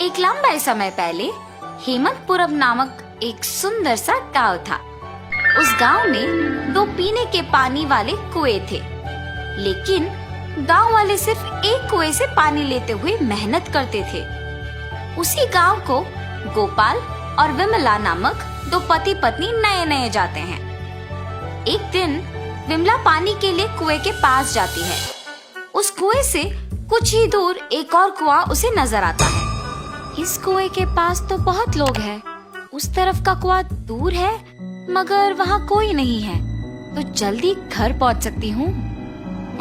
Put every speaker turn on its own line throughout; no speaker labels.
एक लंबे समय पहले हेमंतपुरम नामक एक सुंदर सा गांव था। उस गांव में 2 पीने के पानी वाले कुएं थे, लेकिन गांव वाले सिर्फ एक कुएं से पानी लेते हुए मेहनत करते थे। उसी गांव को गोपाल और विमला नामक 2 पति पत्नी नए नए जाते हैं। एक दिन विमला पानी के लिए कुएं के पास जाती है। उस कुएं से कुछ ही दूर एक और कुआं उसे नजर आता है। इस कुएं के पास तो बहुत लोग हैं, उस तरफ का कुआं दूर है मगर वहाँ कोई नहीं है, तो जल्दी घर पहुँच सकती हूँ।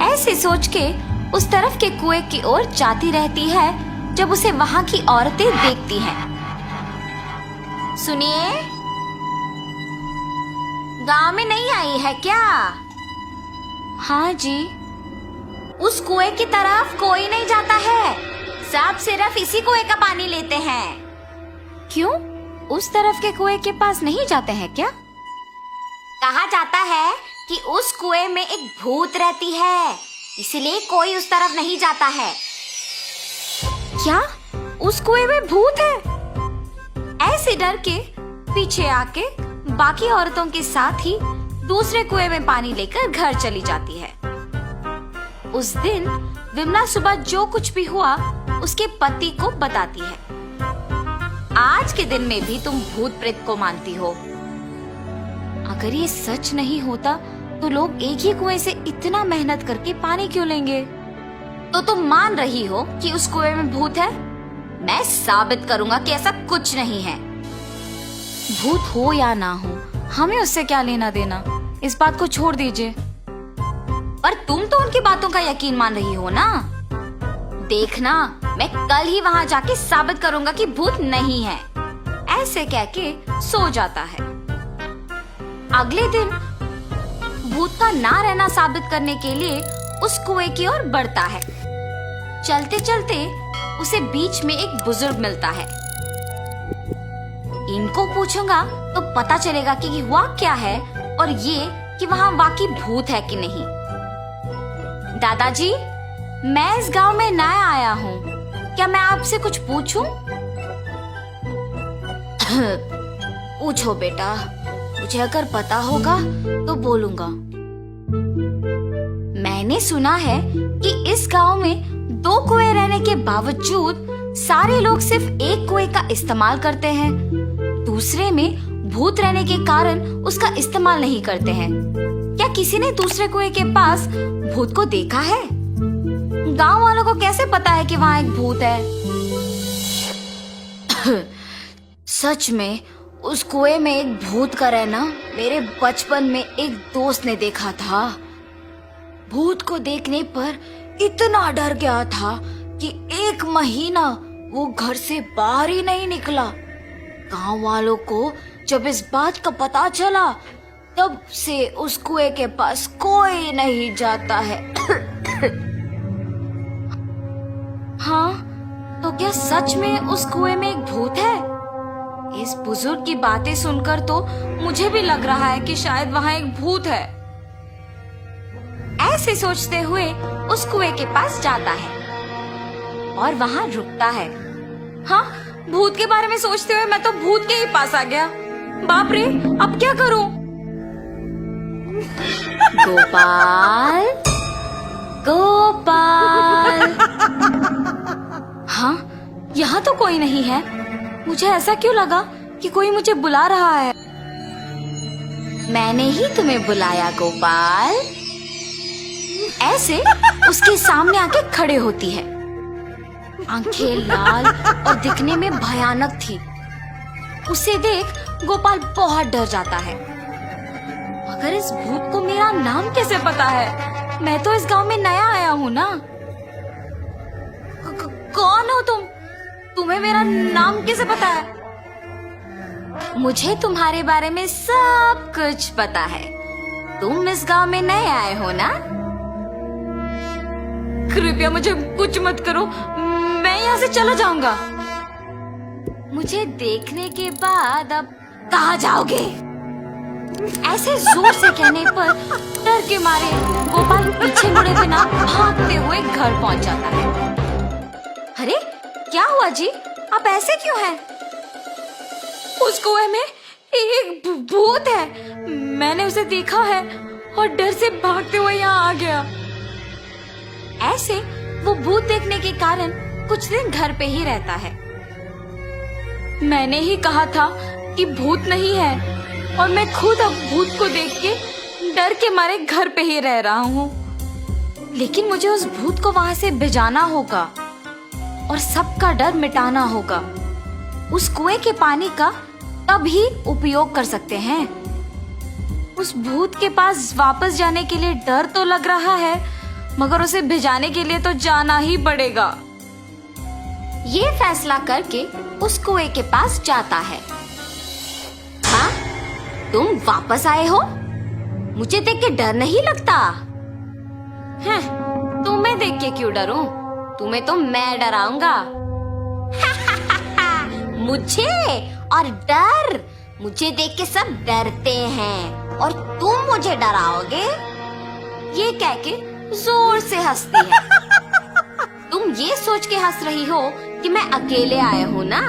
ऐसे सोच के उस तरफ के कुएं की ओर जाती रहती है जब उसे वहाँ की औरतें देखती हैं। सुनिए, गांव में नहीं आई है क्या? हाँ जी। उस कुएं की तरफ कोई नहीं जाता है, सब सिर्फ इसी कुएं का पानी लेते हैं। क्यों? उस तरफ के कुएं के पास नहीं जाते हैं क्या? कहा जाता है कि उस कुएं में एक भूत रहती है, इसलिए कोई उस तरफ नहीं जाता है। क्या? उस कुएं में भूत है? ऐसे डर के पीछे आके बाकी औरतों के साथ ही दूसरे कुएं में पानी लेकर घर चली जाती है। उस दिन विमला सुबह जो कुछ भी हुआ उसके पति को बताती है। आज के दिन में भी तुम भूत प्रेत को मानती हो। अगर ये सच नहीं होता तो लोग एक ही कुएं से इतना मेहनत करके पानी क्यों लेंगे? तो तुम मान रही हो कि उस कुएं में भूत है? मैं साबित करूंगा कि ऐसा कुछ नहीं है। भूत हो या ना हो, हमें उससे क्या लेना देना, इस बात को छोड़ दीजिए। पर तुम तो उनकी बातों का यकीन मान रही हो ना? देखना, मैं कल ही वहाँ जाके साबित करूंगा कि भूत नहीं है। ऐसे कह के सो जाता है। अगले दिन भूत का ना रहना साबित करने के लिए उस कुएं की ओर बढ़ता है। चलते चलते उसे बीच में एक बुजुर्ग मिलता है। इनको पूछूंगा तो पता चलेगा कि हुआ क्या है और ये कि वहाँ वाकई भूत है कि नहीं। दादाजी, मैं इस गांव में नया आया हूँ, क्या मैं आपसे कुछ पूछूं? पूछो बेटा, मुझे अगर पता होगा तो बोलूंगा। मैंने सुना है कि इस गांव में 2 कुएं रहने के बावजूद सारे लोग सिर्फ एक कुएं का इस्तेमाल करते हैं, दूसरे में भूत रहने के कारण उसका इस्तेमाल नहीं करते हैं। क्या किसी ने दूसरे कुएं के पास भूत को देखा है? गांव वालों को कैसे पता है कि वहाँ एक भूत है? सच में उस कुएं में एक भूत का रहना मेरे बचपन में एक दोस्त ने देखा था। भूत को देखने पर इतना डर गया था कि 1 महीना वो घर से बाहर ही नहीं निकला। गांव वालों को जब इस बात का पता चला तब से उस कुएं के पास कोई नहीं जाता है। हाँ, तो क्या सच में उस कुएं में एक भूत है? इस बुजुर्ग की बातें सुनकर तो मुझे भी लग रहा है कि शायद वहाँ एक भूत है। ऐसे सोचते हुए उस कुएं के पास जाता है और वहाँ रुकता है। हाँ, भूत के बारे में सोचते हुए मैं तो भूत के ही पास आ गया। बाप रे, अब क्या करूं? गोपाल, गोपाल। हाँ, यहाँ तो कोई नहीं है। मुझे ऐसा क्यों लगा कि कोई मुझे बुला रहा है? मैंने ही तुम्हें बुलाया गोपाल। ऐसे उसके सामने आके खड़े होती है। आंखें लाल और दिखने में भयानक थी। उसे देख गोपाल बहुत डर जाता है। मगर इस भूत को मेरा नाम कैसे पता है? मैं तो इस गांव में नया आया हूँ ना। कौन हो तुम? तुम्हें मेरा नाम कैसे पता है? मुझे तुम्हारे बारे में सब कुछ पता है। तुम इस गांव में नए आए हो ना? कृपया मुझे कुछ मत करो, मैं यहाँ से चला जाऊंगा। मुझे देखने के बाद अब कहाँ जाओगे? ऐसे जोर से कहने पर डर के मारे गोपाल पीछे मुड़े बिना भागते हुए घर पहुंच जाता है। अरे क्या हुआ जी, आप ऐसे क्यों हैं? उस कुएं में एक भूत है, मैंने उसे देखा है और डर से भागते हुए यहाँ आ गया। ऐसे वो भूत देखने के कारण कुछ दिन घर पे ही रहता है। मैंने ही कहा था कि भूत नहीं है और मैं खुद अब भूत को देख के डर के मारे घर पे ही रह रहा हूँ। लेकिन मुझे उस भूत को वहां से भिजाना होगा और सबका डर मिटाना होगा। उस कुएं के पानी का तभी उपयोग कर सकते हैं। उस भूत के पास वापस जाने के लिए डर तो लग रहा है, मगर उसे भिजाने के लिए तो जाना ही पड़ेगा। ये फैसला करके उस कुएं के पास जाता है। हाँ, तुम वापस आए हो? मुझे देख के डर नहीं लगता? हैं, तुम्हें देख के क्यों डरूं? तुम्हें तो मैं डराऊंगा। मुझे और डर? मुझे देख के सब डरते हैं और तुम मुझे डराओगे? ये कह के जोर से हंसती है। तुम ये सोच के हंस रही हो कि मैं अकेले आया हूँ ना?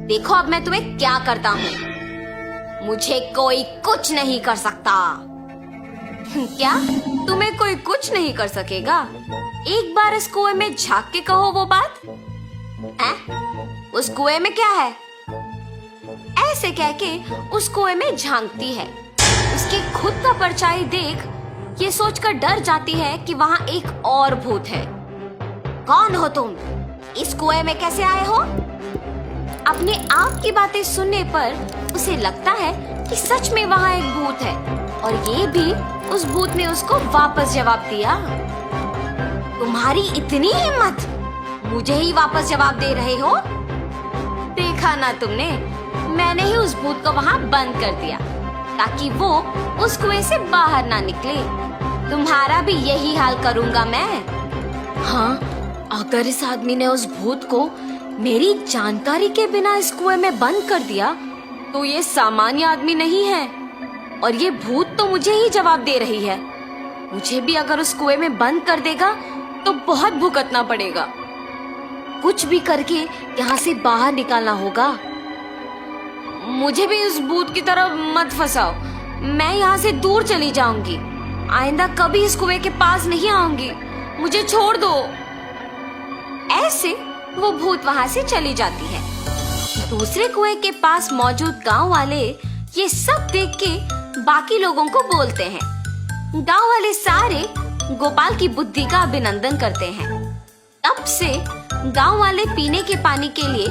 देखो अब मैं तुम्हें क्या करता हूँ। मुझे कोई कुछ नहीं कर सकता। क्या तुम्हें कोई कुछ नहीं कर सकेगा? एक बार इस कुएं में झांक के कहो वो बात। उस कुएं में क्या है? ऐसे कह के उस कुएं में झांकती है। उसके खुद का परछाई देख ये सोचकर डर जाती है कि वहाँ एक और भूत है। कौन हो तुम? इस कुएं में कैसे आए हो? अपने आप की बातें सुनने पर उसे लगता है कि सच में वहाँ एक भूत है और ये भी उस भूत ने उसको वापस जवाब दिया। तुम्हारी इतनी हिम्मत, मुझे ही वापस जवाब दे रहे हो? देखा ना तुमने, मैंने ही उस भूत को वहाँ बंद कर दिया ताकि वो उस कुएं से बाहर ना निकले। तुम्हारा भी यही हाल करूँगा मैं। हाँ, अगर इस आदमी ने उस भूत को मेरी जानकारी के बिना इस कुएं में बंद कर दिया तो ये सामान्य आदमी नहीं है और ये भूत तो मुझे ही जवाब दे रही है। मुझे भी अगर उस कुएं में बंद कर देगा तो बहुत भुगतना पड़ेगा। कुछ भी करके यहाँ से बाहर निकालना होगा। मुझे भी उस भूत की तरह मत फंसाओ। मैं यहाँ से दूर चली जाऊंगी। आइंदा कभी इस कुएं के पास नहीं आऊंगी। मुझे छोड़ दो। ऐसे वो भूत वहाँ से चली जाती है। दूसरे कुएं के पास मौजूद गांव वाले ये सब देख के बाकी लोगों को बोलते हैं। गांव वाले सारे गोपाल की बुद्धि का अभिनंदन करते हैं। तब से गांव वाले पीने के पानी के लिए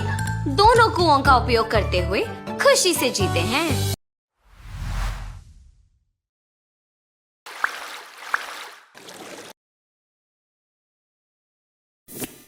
दोनों कुओं का उपयोग करते हुए खुशी से जीते हैं।